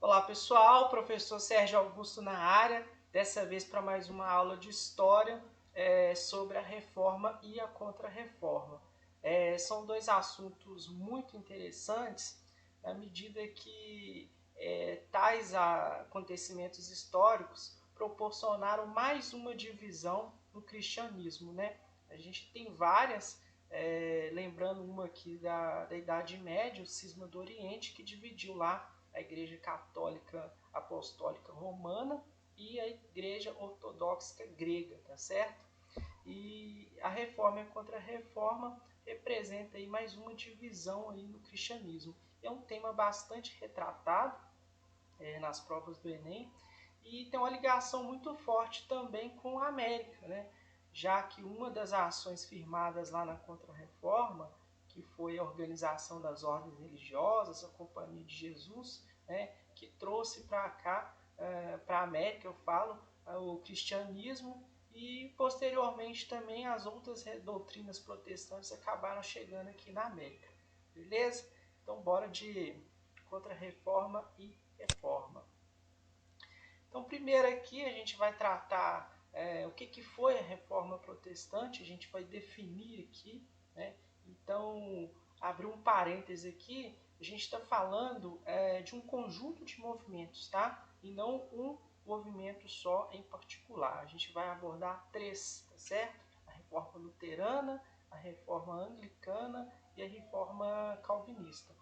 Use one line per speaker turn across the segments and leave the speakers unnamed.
Olá pessoal, professor Sérgio Augusto na área, dessa vez para mais uma aula de História sobre a Reforma e a Contra-Reforma. São dois assuntos muito interessantes na medida que tais acontecimentos históricos proporcionaram mais uma divisão no cristianismo, né? A gente tem várias, lembrando uma aqui da Idade Média, o Cisma do Oriente, que dividiu lá a Igreja Católica Apostólica Romana e a Igreja Ortodoxa Grega, tá certo? E a Reforma e a Contra-Reforma representa aí mais uma divisão aí no cristianismo. É um tema bastante retratado nas provas do Enem e tem uma ligação muito forte também com a América, né? Já que uma das ações firmadas lá na Contra-Reforma, que foi a organização das ordens religiosas, a Companhia de Jesus, né, que trouxe para cá, para a América, eu falo, o cristianismo e posteriormente também as outras doutrinas protestantes acabaram chegando aqui na América. Beleza? Então bora de Contra-Reforma e Reforma. Então primeiro aqui a gente vai tratar o que foi a Reforma Protestante, a gente vai definir aqui, né? Então, abrir um parêntese aqui, a gente está falando de um conjunto de movimentos, tá? E não um movimento só em particular. A gente vai abordar três, tá certo? A Reforma Luterana, a Reforma Anglicana e a Reforma Calvinista.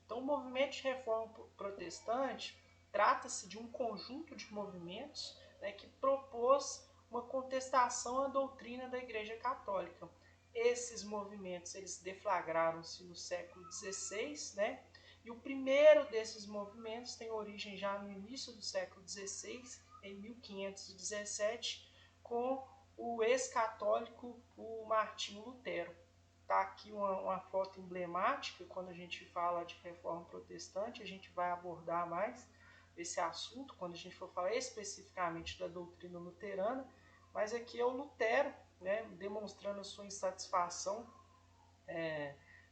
Então, o movimento de reforma protestante trata-se de um conjunto de movimentos, né, que propôs uma contestação à doutrina da Igreja Católica. Esses movimentos eles deflagraram-se no século XVI, né? E o primeiro desses movimentos tem origem já no início do século XVI, em 1517, com o ex-católico o Martinho Lutero. Está aqui uma foto emblemática, quando a gente fala de reforma protestante, a gente vai abordar mais esse assunto, quando a gente for falar especificamente da doutrina luterana, mas aqui é o Lutero, né, demonstrando a sua insatisfação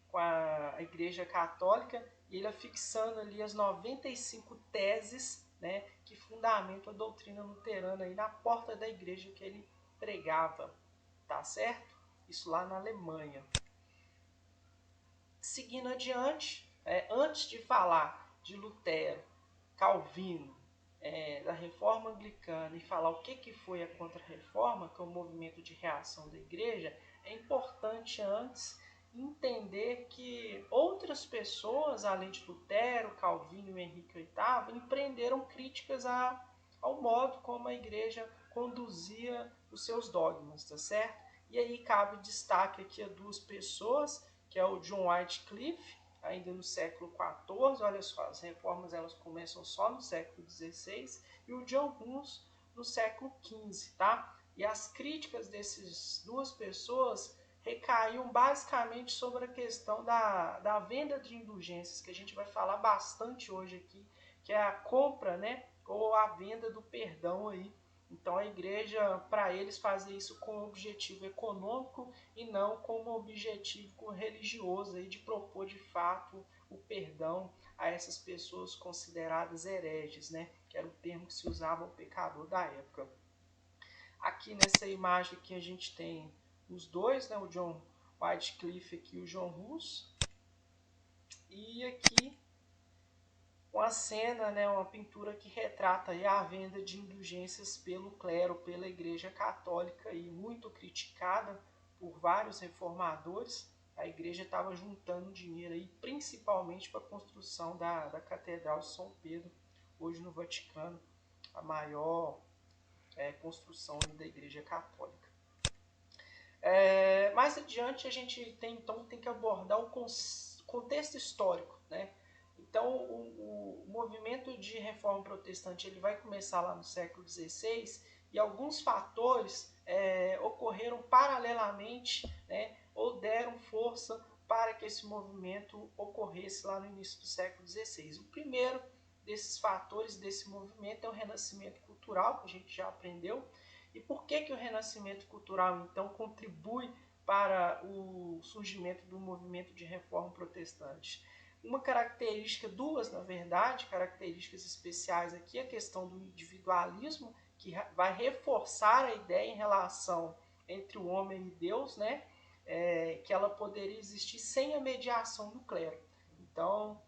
com a Igreja Católica, e ele afixando ali as 95 teses, né, que fundamentam a doutrina luterana aí na porta da igreja que ele pregava, tá certo? Isso lá na Alemanha. Seguindo adiante, antes de falar de Lutero, Calvino, da Reforma Anglicana e falar o que foi a Contra-Reforma, que é um movimento de reação da Igreja, é importante antes entender que outras pessoas, além de Lutero, Calvino e Henrique VIII, empreenderam críticas ao modo como a Igreja conduzia os seus dogmas, tá certo? E aí cabe destaque aqui a duas pessoas, que é o John Wycliffe, ainda no século XIV, olha só, as reformas elas começam só no século XVI, e o John Hus no século XV, tá? E as críticas dessas duas pessoas recaíam basicamente sobre a questão da venda de indulgências, que a gente vai falar bastante hoje aqui, que é a compra, né, ou a venda do perdão aí. Então a igreja, para eles, fazia isso com objetivo econômico e não com um objetivo religioso aí de propor de fato o perdão a essas pessoas consideradas hereges, né? Que era o termo que se usava ao pecador da época. Aqui nessa imagem aqui a gente tem os dois, né? O John Wycliffe aqui e o John Hus. E aqui uma cena, né, uma pintura que retrata aí a venda de indulgências pelo clero, pela Igreja Católica, e muito criticada por vários reformadores. A igreja estava juntando dinheiro aí, principalmente para a construção da Catedral de São Pedro, hoje no Vaticano, a maior construção da Igreja Católica. Mais adiante a gente tem que abordar o contexto histórico, né? Então, o movimento de reforma protestante ele vai começar lá no século XVI e alguns fatores ocorreram paralelamente, né, ou deram força para que esse movimento ocorresse lá no início do século XVI. O primeiro desses fatores desse movimento é o renascimento cultural, que a gente já aprendeu. E por que o renascimento cultural, então, contribui para o surgimento do movimento de reforma protestante? Uma característica, duas na verdade, características especiais aqui, a questão do individualismo, que vai reforçar a ideia em relação entre o homem e Deus, né? Que ela poderia existir sem a mediação do clero. Então,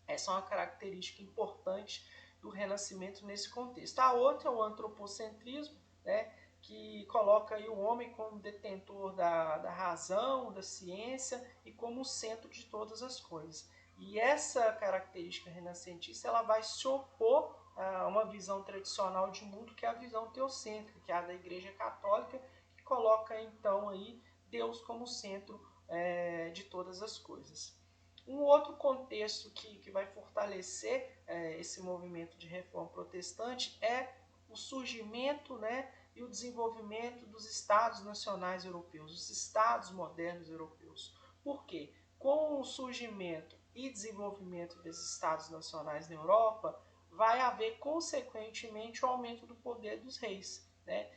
essa é uma característica importante do Renascimento nesse contexto. A outra é o antropocentrismo, né, que coloca aí o homem como detentor da razão, da ciência e como o centro de todas as coisas. E essa característica renascentista ela vai se opor a uma visão tradicional de mundo, que é a visão teocêntrica, que é a da Igreja Católica, que coloca então aí Deus como centro de todas as coisas. Um outro contexto que vai fortalecer esse movimento de reforma protestante é o surgimento, né, e o desenvolvimento dos Estados nacionais europeus, os Estados modernos europeus. Por quê? Com o surgimento e desenvolvimento desses Estados nacionais na Europa, vai haver, consequentemente, o aumento do poder dos reis, né?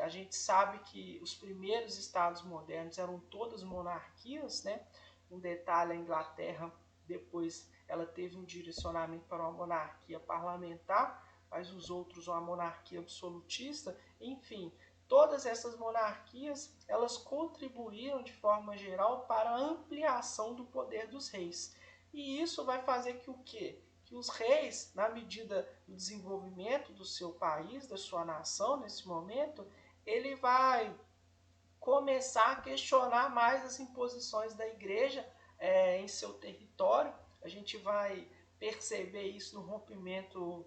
A gente sabe que os primeiros Estados modernos eram todas monarquias, né? Um detalhe, a Inglaterra, depois ela teve um direcionamento para uma monarquia parlamentar, mas os outros uma monarquia absolutista. Enfim, todas essas monarquias, elas contribuíram de forma geral para a ampliação do poder dos reis. E isso vai fazer que o quê? Que os reis, na medida do desenvolvimento do seu país, da sua nação, nesse momento, ele vai começar a questionar mais as imposições da igreja em seu território. A gente vai perceber isso no rompimento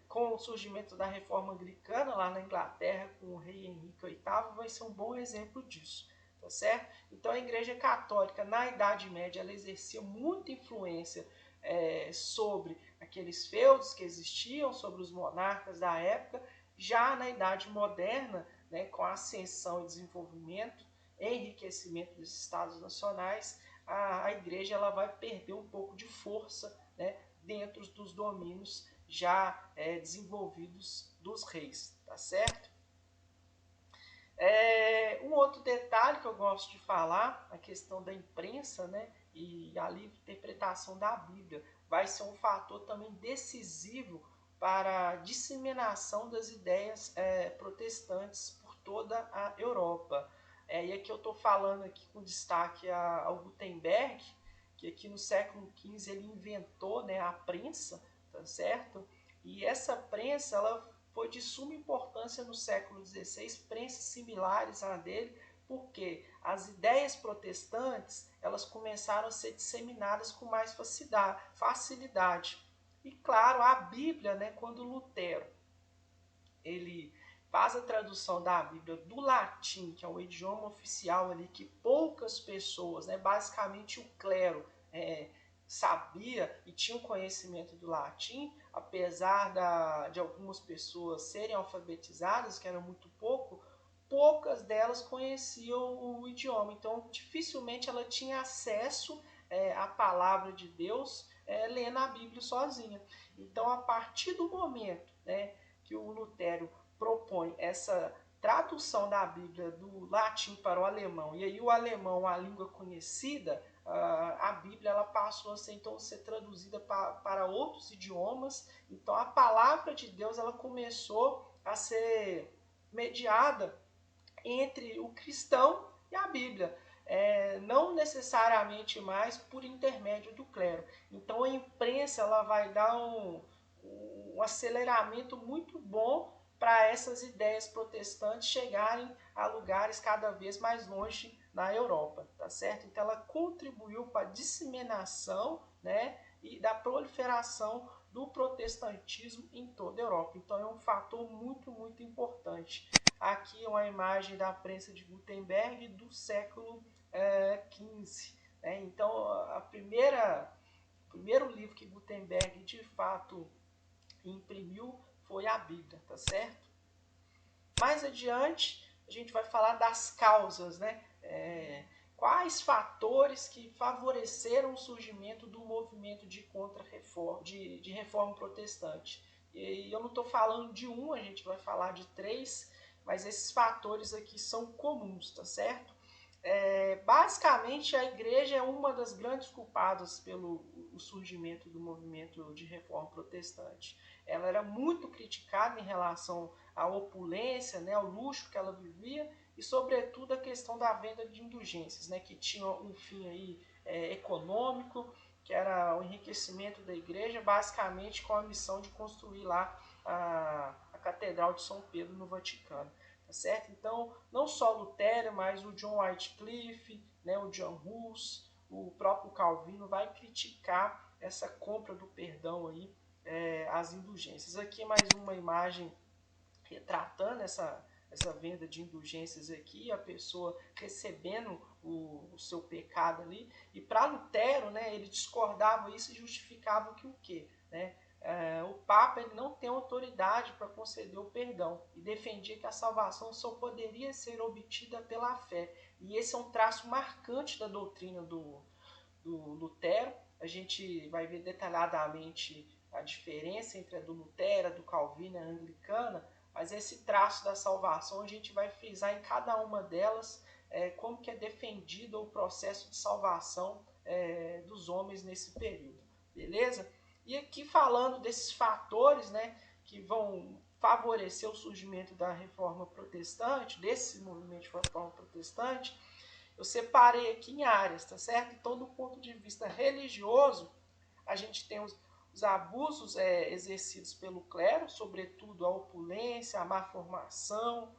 com o surgimento da reforma anglicana lá na Inglaterra, com o rei Henrique VIII, vai ser um bom exemplo disso, tá certo? Então a igreja católica na Idade Média ela exercia muita influência sobre aqueles feudos que existiam, sobre os monarcas da época. Já na Idade Moderna, né, com a ascensão e desenvolvimento, enriquecimento dos estados nacionais, a igreja ela vai perder um pouco de força, né, dentro dos domínios já desenvolvidos dos reis, tá certo? Um outro detalhe que eu gosto de falar, a questão da imprensa, né, e a livre interpretação da Bíblia, vai ser um fator também decisivo para a disseminação das ideias protestantes por toda a Europa. E aqui eu estou falando aqui com destaque ao Gutenberg, que aqui no século XV ele inventou, né, a prensa, tá certo? E essa prensa ela foi de suma importância no século XVI, prensas similares à dele, porque as ideias protestantes elas começaram a ser disseminadas com mais facilidade. E claro, a Bíblia, né, quando Lutero ele faz a tradução da Bíblia do latim, que é o idioma oficial ali que poucas pessoas, né, basicamente o clero, sabia e tinha o conhecimento do latim, apesar de algumas pessoas serem alfabetizadas, que era muito poucas delas conheciam o idioma. Então, dificilmente ela tinha acesso à palavra de Deus lendo a Bíblia sozinha. Então, a partir do momento, né, que o Lutero propõe essa tradução da Bíblia do latim para o alemão, e aí o alemão, a língua conhecida, a Bíblia ela passou a ser, então, ser traduzida para outros idiomas. Então a palavra de Deus ela começou a ser mediada entre o cristão e a Bíblia, não necessariamente mais por intermédio do clero. Então a imprensa ela vai dar um aceleramento muito bom para essas ideias protestantes chegarem a lugares cada vez mais longe na Europa, tá certo? Então ela contribuiu para a disseminação, né, e da proliferação do protestantismo em toda a Europa. Então é um fator muito, muito importante. Aqui é uma imagem da prensa de Gutenberg do século XV. Então o primeiro livro que Gutenberg de fato imprimiu foi a Bíblia, tá certo? Mais adiante, a gente vai falar das causas, né? Quais fatores que favoreceram o surgimento do movimento de contra-reforma, de reforma protestante. E eu não estou falando de um, a gente vai falar de três, mas esses fatores aqui são comuns, tá certo? Basicamente, a igreja é uma das grandes culpadas pelo o surgimento do movimento de reforma protestante. Ela era muito criticada em relação à opulência, né, ao luxo que ela vivia e, sobretudo, a questão da venda de indulgências, né, que tinha um fim aí, econômico, que era o enriquecimento da igreja, basicamente com a missão de construir lá a Catedral de São Pedro no Vaticano. Tá certo? Então, não só Lutero, mas o John Wycliffe, né, o John Hus, o próprio Calvino vai criticar essa compra do perdão aí, as indulgências. Aqui mais uma imagem retratando essa venda de indulgências aqui, a pessoa recebendo o seu pecado ali. E para Lutero, né, ele discordava isso e justificava que o quê? Né? O Papa ele não tem autoridade para conceder o perdão e defendia que a salvação só poderia ser obtida pela fé. E esse é um traço marcante da doutrina do Lutero. A gente vai ver detalhadamente a diferença entre a do Lutero, a do Calvino e a anglicana, mas esse traço da salvação a gente vai frisar em cada uma delas como que é defendido o processo de salvação dos homens nesse período, beleza? E aqui falando desses fatores, né, que vão favorecer o surgimento da reforma protestante, desse movimento de reforma protestante, eu separei aqui em áreas, tá certo? Então, do ponto de vista religioso, a gente tem os abusos exercidos pelo clero, sobretudo a opulência, a má formação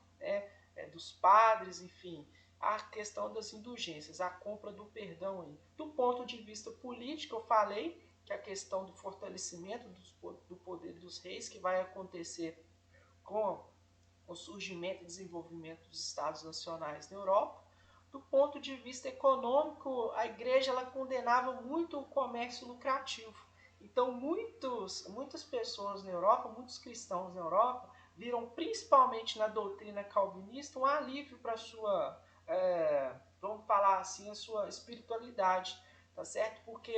dos padres, enfim, a questão das indulgências, a compra do perdão aí. Do ponto de vista político, eu falei que a questão do fortalecimento do poder dos reis, que vai acontecer com o surgimento e desenvolvimento dos Estados nacionais na Europa. Do ponto de vista econômico, a igreja ela condenava muito o comércio lucrativo. Então, muitas pessoas na Europa, muitos cristãos na Europa, viram principalmente na doutrina calvinista um alívio para a sua, vamos falar assim, a sua espiritualidade, tá certo? Porque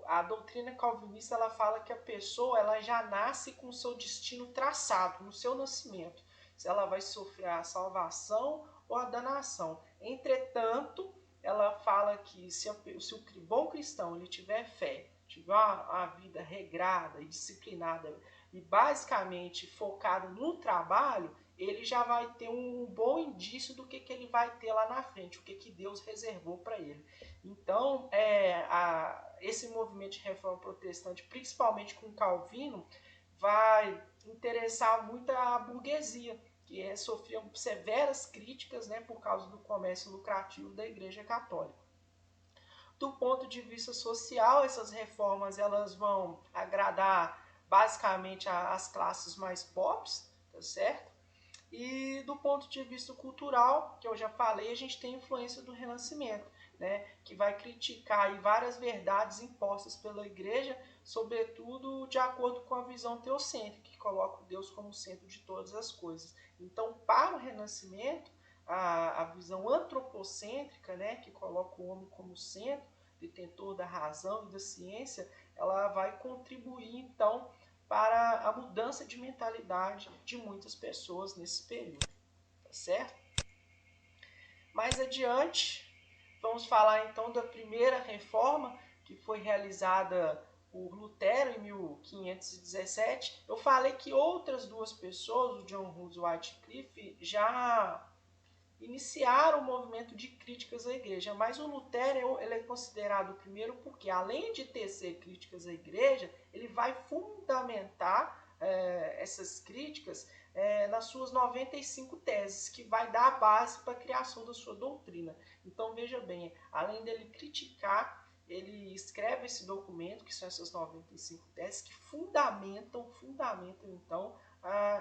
a doutrina calvinista ela fala que a pessoa ela já nasce com o seu destino traçado no seu nascimento. Se ela vai sofrer a salvação ou a danação. Entretanto, ela fala que se o bom cristão ele tiver fé, tiver uma vida regrada e disciplinada e basicamente focado no trabalho, ele já vai ter um bom indício do que ele vai ter lá na frente, o que Deus reservou para ele. Então, esse movimento de reforma protestante, principalmente com Calvino, vai interessar muito a burguesia, que sofria severas críticas, né, por causa do comércio lucrativo da Igreja Católica. Do ponto de vista social, essas reformas elas vão agradar basicamente as classes mais pobres, tá certo? E do ponto de vista cultural, que eu já falei, a gente tem a influência do Renascimento, né, que vai criticar aí várias verdades impostas pela igreja, sobretudo de acordo com a visão teocêntrica, que coloca Deus como centro de todas as coisas. Então, para o Renascimento, a visão antropocêntrica, né, que coloca o homem como centro, detentor da razão e da ciência, ela vai contribuir, então, para a mudança de mentalidade de muitas pessoas nesse período, tá certo? Mais adiante, vamos falar então da primeira reforma que foi realizada por Lutero em 1517. Eu falei que outras duas pessoas, o John Hus e o Wycliffe, já iniciaram o movimento de críticas à igreja, mas o Lutero ele é considerado o primeiro porque, além de tecer críticas à igreja, ele vai fundamentar essas críticas nas suas 95 teses, que vai dar a base para a criação da sua doutrina. Então, veja bem, além dele criticar, ele escreve esse documento, que são essas 95 teses, que fundamentam então,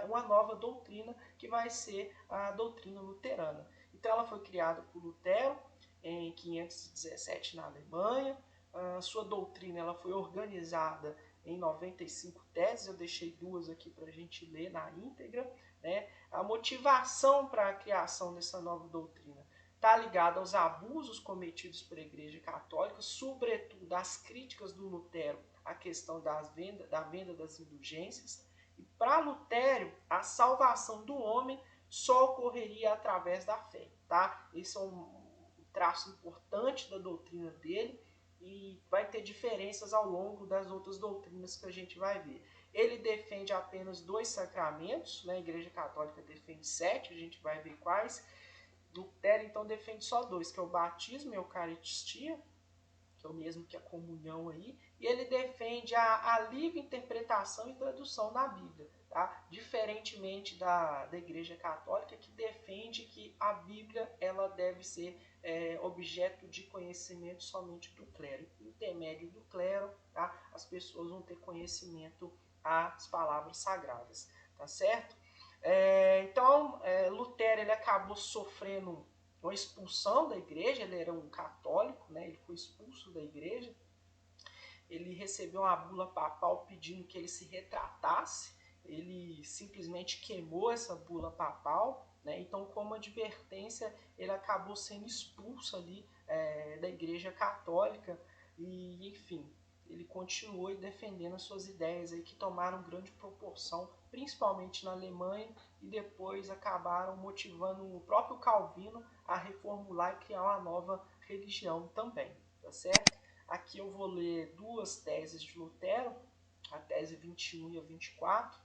uma nova doutrina, que vai ser a doutrina luterana. Então, ela foi criada por Lutero em 517 na Alemanha. A sua doutrina ela foi organizada em 95 teses, eu deixei duas aqui para a gente ler na íntegra. Né? A motivação para a criação dessa nova doutrina está ligada aos abusos cometidos pela Igreja Católica, sobretudo às críticas do Lutero à questão da venda das indulgências. E para Lutero, a salvação do homem só ocorreria através da fé. Tá? Esse é um traço importante da doutrina dele e vai ter diferenças ao longo das outras doutrinas que a gente vai ver. Ele defende apenas 2 sacramentos, né? A Igreja Católica defende 7, a gente vai ver quais. Lutero, então, defende só 2, que é o batismo e a Eucaristia, que é o mesmo que a comunhão aí, e ele defende a livre interpretação e tradução da Bíblia, tá? Diferentemente da Igreja Católica, que defende que a Bíblia ela deve ser objeto de conhecimento somente do clero. Por intermédio do clero, tá? As pessoas vão ter conhecimento às palavras sagradas, tá certo? Então, Lutero ele acabou sofrendo uma expulsão da igreja, ele era um católico, né? Ele foi expulso da igreja, ele recebeu uma bula papal pedindo que ele se retratasse, ele simplesmente queimou essa bula papal, né? Então, como advertência, ele acabou sendo expulso ali da igreja católica e, enfim, ele continuou defendendo as suas ideias aí que tomaram grande proporção, principalmente na Alemanha, e depois acabaram motivando o próprio Calvino a reformular e criar uma nova religião também, tá certo? Aqui eu vou ler 2 teses de Lutero, a tese 21 e a 24,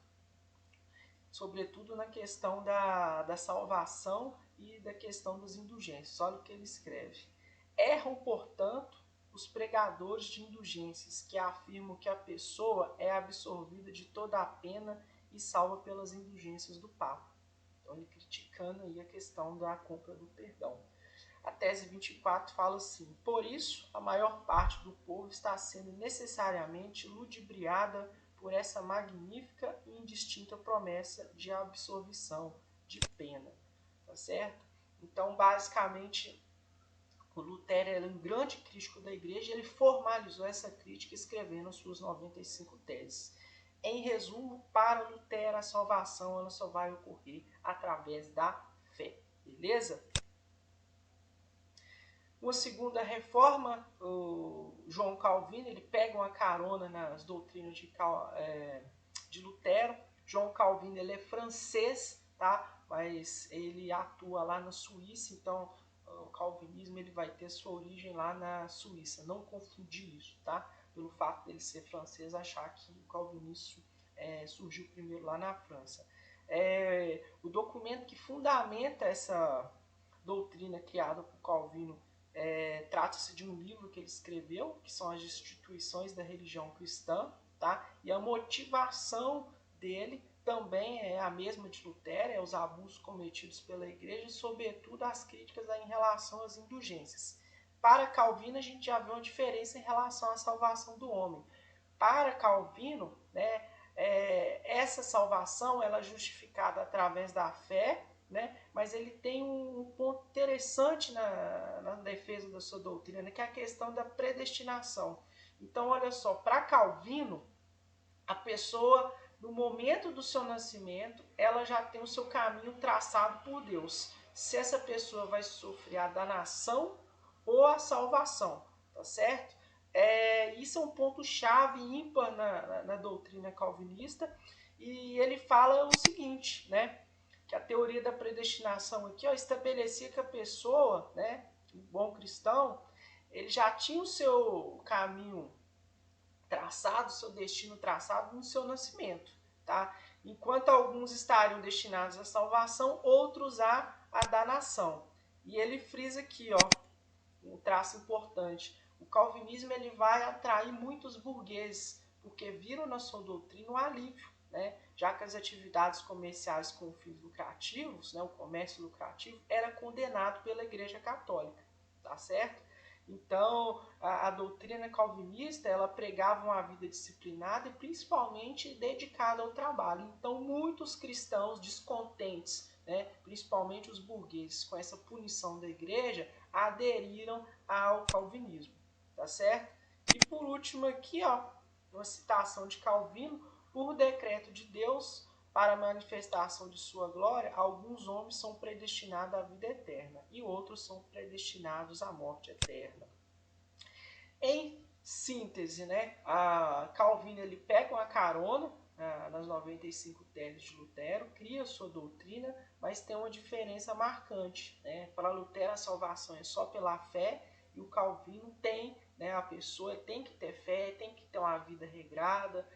sobretudo na questão da salvação e da questão das indulgências. Olha o que ele escreve. Erram, portanto, os pregadores de indulgências, que afirmam que a pessoa é absorvida de toda a pena e salva pelas indulgências do Papa. Então, ele criticando aí a questão da compra do perdão. A tese 24 fala assim: por isso, a maior parte do povo está sendo necessariamente ludibriada por essa magnífica e indistinta promessa de absolvição de pena. Tá certo? Então, basicamente, o Lutero era um grande crítico da igreja e ele formalizou essa crítica escrevendo suas 95 teses. Em resumo, para Lutero, a salvação ela só vai ocorrer através da fé. Beleza? Uma segunda reforma, o João Calvino, ele pega uma carona nas doutrinas de Lutero. João Calvino ele é francês, tá? Mas ele atua lá na Suíça, então o calvinismo ele vai ter sua origem lá na Suíça. Não confundir isso, tá? Pelo fato dele ser francês, achar que o calvinismo surgiu primeiro lá na França. O documento que fundamenta essa doutrina criada por Calvino trata-se de um livro que ele escreveu, que são as instituições da religião cristã, tá? E a motivação dele também é a mesma de Lutero, é os abusos cometidos pela igreja e, sobretudo, as críticas em relação às indulgências. Para Calvino, a gente já vê uma diferença em relação à salvação do homem. Para Calvino, né, essa salvação ela é justificada através da fé, né? Mas ele tem um ponto interessante na defesa da sua doutrina, que é a questão da predestinação. Então, olha só, para Calvino, a pessoa, no momento do seu nascimento, ela já tem o seu caminho traçado por Deus. Se essa pessoa vai sofrer a danação ou a salvação, tá certo? Isso é um ponto-chave ímpar na doutrina calvinista, e ele fala o seguinte, né? Que a teoria da predestinação aqui estabelecia que a pessoa, né, um bom cristão, ele já tinha o seu caminho traçado, seu destino traçado no seu nascimento, tá? Enquanto alguns estariam destinados à salvação, outros à danação. E ele frisa aqui, um traço importante. O calvinismo ele vai atrair muitos burgueses, porque viram na sua doutrina um alívio, né? Já que as atividades comerciais com fins lucrativos, né, o comércio lucrativo, era condenado pela Igreja Católica, tá certo? Então, a doutrina calvinista, ela pregava uma vida disciplinada e principalmente dedicada ao trabalho. Então, muitos cristãos descontentes, né, principalmente os burgueses, com essa punição da igreja, aderiram ao calvinismo, tá certo? E por último aqui, uma citação de Calvino: por decreto de Deus, para a manifestação de sua glória, alguns homens são predestinados à vida eterna e outros são predestinados à morte eterna. Em síntese, né? A Calvino ele pega uma carona nas 95 teses de Lutero, cria sua doutrina, mas tem uma diferença marcante, né? Para Lutero a salvação é só pela fé, e o Calvino tem, né, a pessoa tem que ter fé, tem que ter uma vida regrada,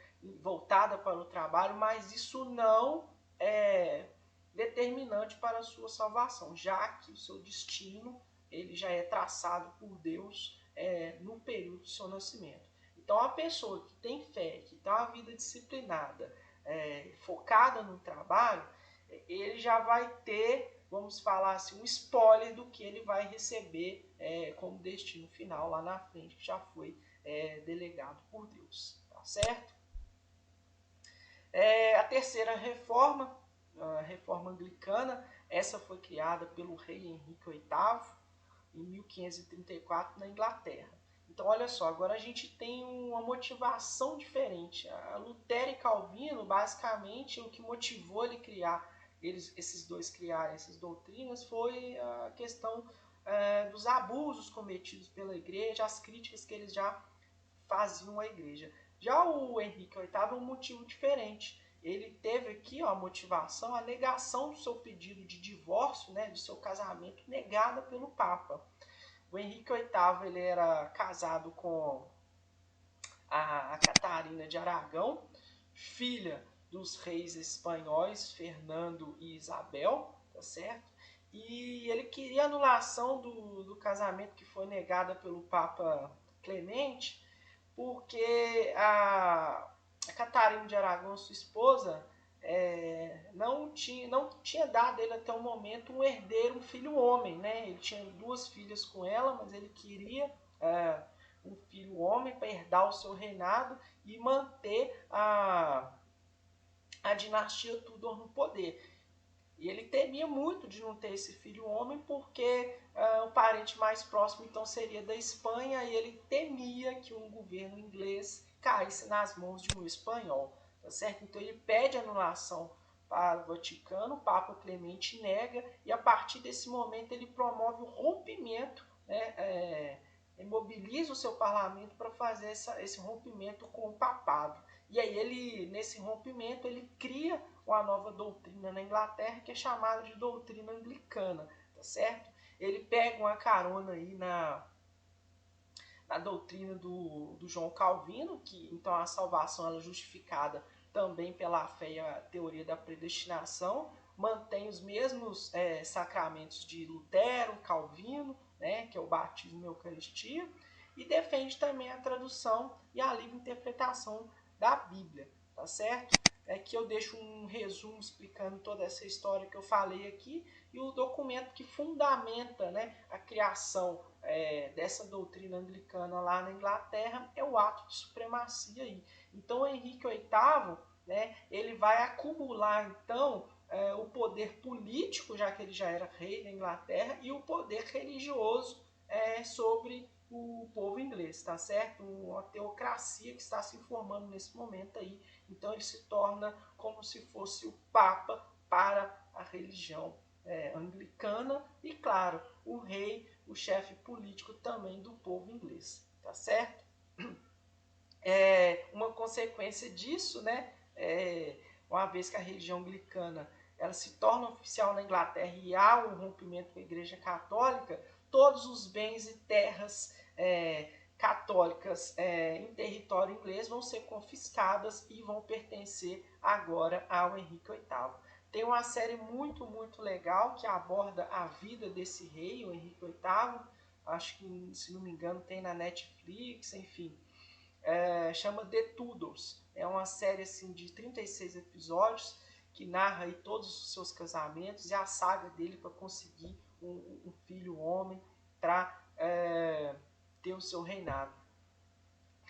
voltada para o trabalho, mas isso não é determinante para a sua salvação, já que o seu destino ele já é traçado por Deus no período do seu nascimento. Então, a pessoa que tem fé, que tem uma vida disciplinada, focada no trabalho, ele já vai ter, vamos falar assim, um spoiler do que ele vai receber como destino final lá na frente, que já foi delegado por Deus. Tá certo? A terceira reforma, a reforma anglicana, essa foi criada pelo rei Henrique VIII em 1534 na Inglaterra. Então, olha só, agora a gente tem uma motivação diferente. A Lutero e Calvino, basicamente, o que motivou ele criar, esses dois criarem essas doutrinas, foi a questão dos abusos cometidos pela igreja, as críticas que eles já faziam à igreja. Já o Henrique VIII é um motivo diferente. Ele teve aqui a motivação, a negação do seu pedido de divórcio, né, do seu casamento, negada pelo Papa. O Henrique VIII ele era casado com a Catarina de Aragão, filha dos reis espanhóis Fernando e Isabel, tá certo? E ele queria a anulação do casamento que foi negada pelo Papa Clemente, porque a Catarina de Aragão, sua esposa, não tinha dado ele até o momento um herdeiro, um filho homem, né? Ele tinha 2 filhas com ela, mas ele queria um filho homem para herdar o seu reinado e manter a dinastia Tudor no poder. E ele temia muito de não ter esse filho homem, porque o parente mais próximo então seria da Espanha, e ele temia que um governo inglês caísse nas mãos de um espanhol, tá certo? Então ele pede anulação para o Vaticano, o Papa Clemente nega, e a partir desse momento ele promove o rompimento, né, mobiliza o seu parlamento para fazer esse rompimento com o papado. E aí ele, nesse rompimento, ele cria uma nova doutrina na Inglaterra, que é chamada de doutrina anglicana, tá certo? Ele pega uma carona aí na doutrina do João Calvino, que então a salvação ela é justificada também pela fé e a teoria da predestinação, mantém os mesmos sacramentos de Lutero, Calvino, né, que é o batismo e a Eucaristia, e defende também a tradução e a livre interpretação da Bíblia, tá certo? Aqui eu deixo um resumo explicando toda essa história que eu falei aqui, e o documento que fundamenta, né, a criação dessa doutrina anglicana lá na Inglaterra é o Ato de Supremacia aí. Então, o Henrique VIII, né, ele vai acumular então o poder político, já que ele já era rei da Inglaterra, e o poder religioso sobre o povo inglês, tá certo? Uma teocracia que está se formando nesse momento aí. Então ele se torna como se fosse o Papa para a religião anglicana e, claro, o rei, o chefe político também do povo inglês, tá certo? Uma consequência disso, né, uma vez que a religião anglicana ela se torna oficial na Inglaterra e há um rompimento com a Igreja Católica, todos os bens e terras católicas em território inglês vão ser confiscadas e vão pertencer agora ao Henrique VIII. Tem uma série muito, muito legal que aborda a vida desse rei, o Henrique VIII, acho que, se não me engano, tem na Netflix, enfim. Chama The Tudors. É uma série assim, de 36 episódios que narra aí todos os seus casamentos e a saga dele para conseguir um filho homem para ter o seu reinado.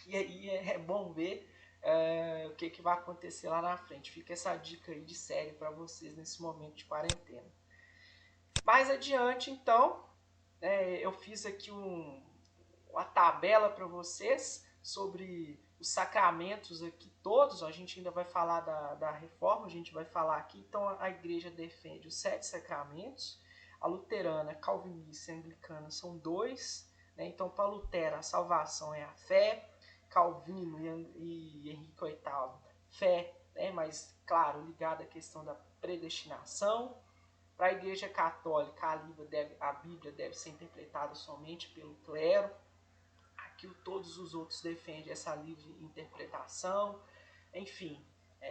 E aí é bom ver o que vai acontecer lá na frente. Fica essa dica aí de série para vocês nesse momento de quarentena. Mais adiante, então, eu fiz aqui uma tabela para vocês sobre os sacramentos aqui todos. A gente ainda vai falar da reforma, a gente vai falar aqui. Então a igreja defende os 7 sacramentos. A luterana, calvinista e anglicana são 2. Né? Então para Lutero a salvação é a fé, Calvino e Henrique VIII, fé, né, mas claro, ligada à questão da predestinação. Para a Igreja Católica, a Bíblia deve ser interpretada somente pelo clero. Aqui todos os outros defendem essa livre interpretação. Enfim,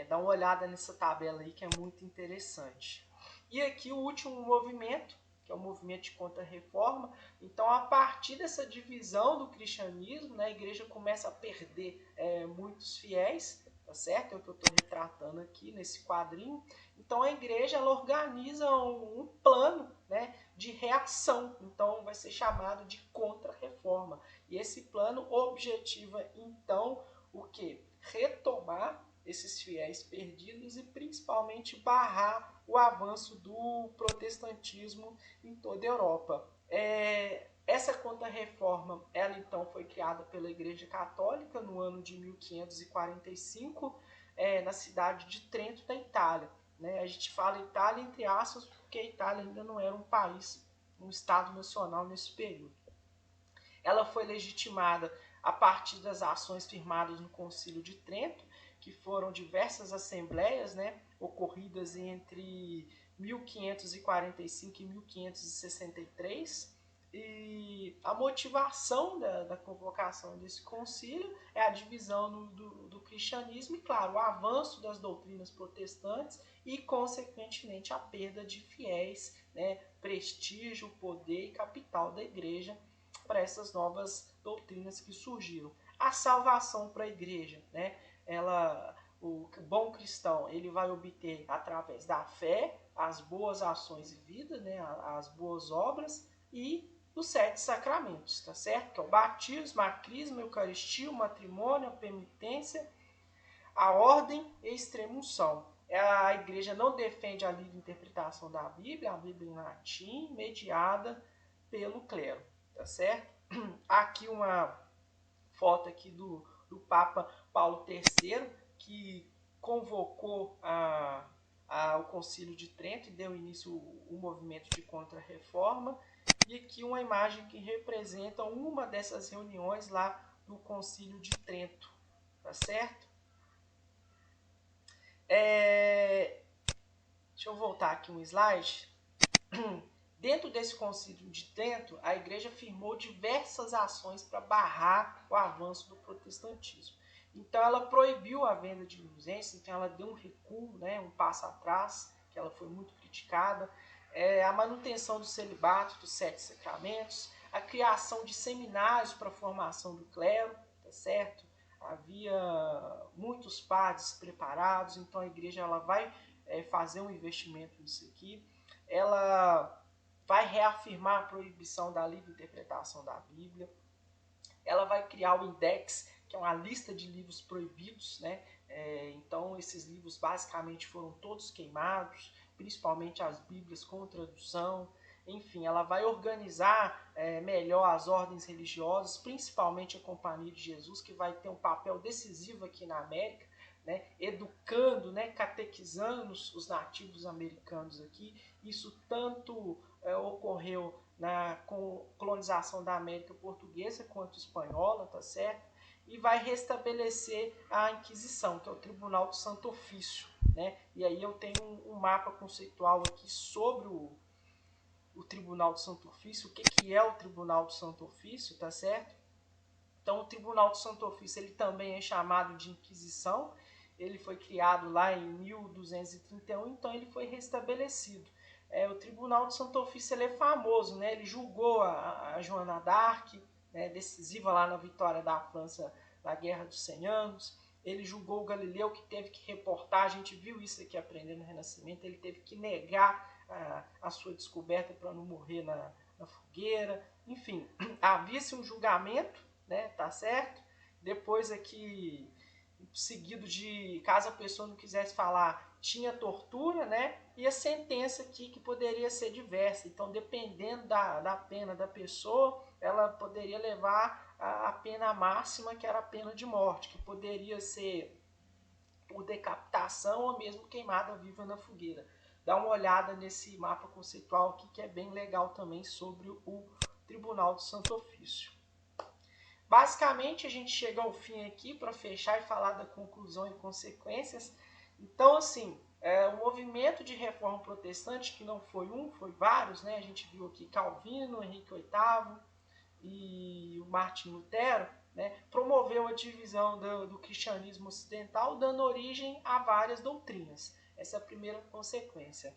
dá uma olhada nessa tabela aí que é muito interessante. E aqui o último movimento, que é o movimento de contra-reforma. Então, a partir dessa divisão do cristianismo, né, a igreja começa a perder muitos fiéis, tá certo? É o que eu estou retratando aqui nesse quadrinho. Então, a igreja ela organiza um plano, né, de reação. Então, vai ser chamado de contra-reforma. E esse plano objetiva, então, o quê? Retomar esses fiéis perdidos e principalmente barrar o avanço do protestantismo em toda a Europa. Essa contra-reforma, ela então foi criada pela Igreja Católica no ano de 1545, na cidade de Trento, da Itália. Né? A gente fala Itália entre aspas porque a Itália ainda não era um país, um Estado nacional nesse período. Ela foi legitimada a partir das ações firmadas no Concílio de Trento, que foram diversas assembleias, né, ocorridas entre 1545 e 1563. E a motivação da convocação desse concílio é a divisão do cristianismo e, claro, o avanço das doutrinas protestantes e, consequentemente, a perda de fiéis, né, prestígio, poder e capital da igreja para essas novas doutrinas que surgiram. A salvação para a igreja, né? O bom cristão ele vai obter através da fé, as boas ações e vida, né? As boas obras e os 7 sacramentos, tá certo? Que é o batismo, a crisma, a eucaristia, o matrimônio, a penitência, a ordem e a extrema-unção. A igreja não defende a livre interpretação da Bíblia, a Bíblia em latim, mediada pelo clero, tá certo? Aqui uma foto aqui do Papa Paulo III, que convocou o Concílio de Trento e deu início ao movimento de contra-reforma. E aqui uma imagem que representa uma dessas reuniões lá no Concílio de Trento, tá certo? Deixa eu voltar aqui um slide. Dentro desse concílio de Trento, a igreja firmou diversas ações para barrar o avanço do protestantismo. Então ela proibiu a venda de indulgências, então ela deu um recuo, né, um passo atrás, que ela foi muito criticada. A manutenção do celibato, dos 7 sacramentos, a criação de seminários para a formação do clero, tá certo? Havia muitos padres preparados, então a igreja ela vai fazer um investimento nisso aqui. Ela vai reafirmar a proibição da livre interpretação da Bíblia. Ela vai criar o Index, que é uma lista de livros proibidos, né? Então esses livros basicamente foram todos queimados, principalmente as Bíblias com tradução. Enfim, ela vai organizar melhor as ordens religiosas, principalmente a Companhia de Jesus, que vai ter um papel decisivo aqui na América, né, educando, né, catequizando os nativos americanos aqui. Isso tanto ocorreu na colonização da América Portuguesa quanto espanhola, tá certo? E vai restabelecer a Inquisição, que é o Tribunal do Santo Ofício, né? E aí eu tenho um mapa conceitual aqui sobre o Tribunal do Santo Ofício, o que é o Tribunal do Santo Ofício, tá certo? Então o Tribunal do Santo Ofício ele também é chamado de Inquisição. Ele foi criado lá em 1231, então ele foi restabelecido. O Tribunal do Santo Ofício ele é famoso, né? Ele julgou a Joana d'Arc, né? Decisiva lá na vitória da França na Guerra dos 100 Anos. Ele julgou o Galileu, que teve que reportar, a gente viu isso aqui aprendendo no Renascimento, ele teve que negar a sua descoberta para não morrer na fogueira. Enfim, havia-se um julgamento, né? Tá certo? Depois aqui seguido de, caso a pessoa não quisesse falar, tinha tortura, né? E a sentença aqui que poderia ser diversa. Então, dependendo da pena da pessoa, ela poderia levar a pena máxima, que era a pena de morte, que poderia ser por decapitação ou mesmo queimada viva na fogueira. Dá uma olhada nesse mapa conceitual aqui, que é bem legal também sobre o Tribunal do Santo Ofício. Basicamente, a gente chega ao fim aqui para fechar e falar da conclusão e consequências. Então, assim, o movimento de reforma protestante, que não foi um, foi vários, né? A gente viu aqui Calvino, Henrique VIII e o Martin Lutero, né? Promoveu a divisão do cristianismo ocidental, dando origem a várias doutrinas. Essa é a primeira consequência.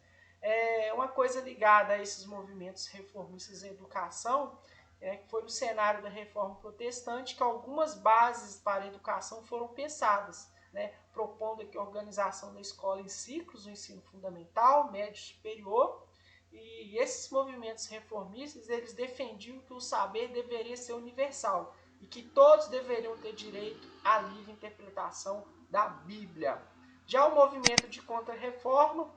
Uma coisa ligada a esses movimentos reformistas em educação que foi no cenário da reforma protestante que algumas bases para a educação foram pensadas, né, propondo aqui a organização da escola em ciclos, o ensino fundamental, médio e superior, e esses movimentos reformistas eles defendiam que o saber deveria ser universal e que todos deveriam ter direito à livre interpretação da Bíblia. Já o movimento de contra-reforma,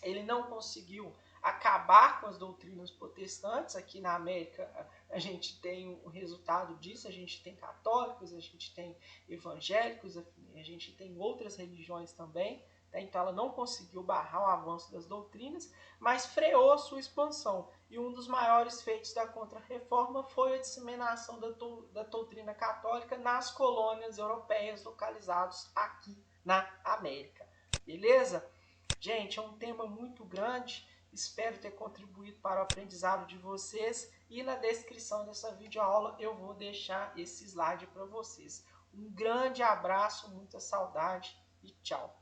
ele não conseguiu acabar com as doutrinas protestantes. Aqui na América a gente tem o resultado disso, a gente tem católicos, a gente tem evangélicos, a gente tem outras religiões também, tá? Então ela não conseguiu barrar o avanço das doutrinas, mas freou a sua expansão. E um dos maiores feitos da Contra-Reforma foi a disseminação da doutrina católica nas colônias europeias localizadas aqui na América. Beleza? Gente, é um tema muito grande, espero ter contribuído para o aprendizado de vocês e na descrição dessa videoaula eu vou deixar esse slide para vocês. Um grande abraço, muita saudade e tchau!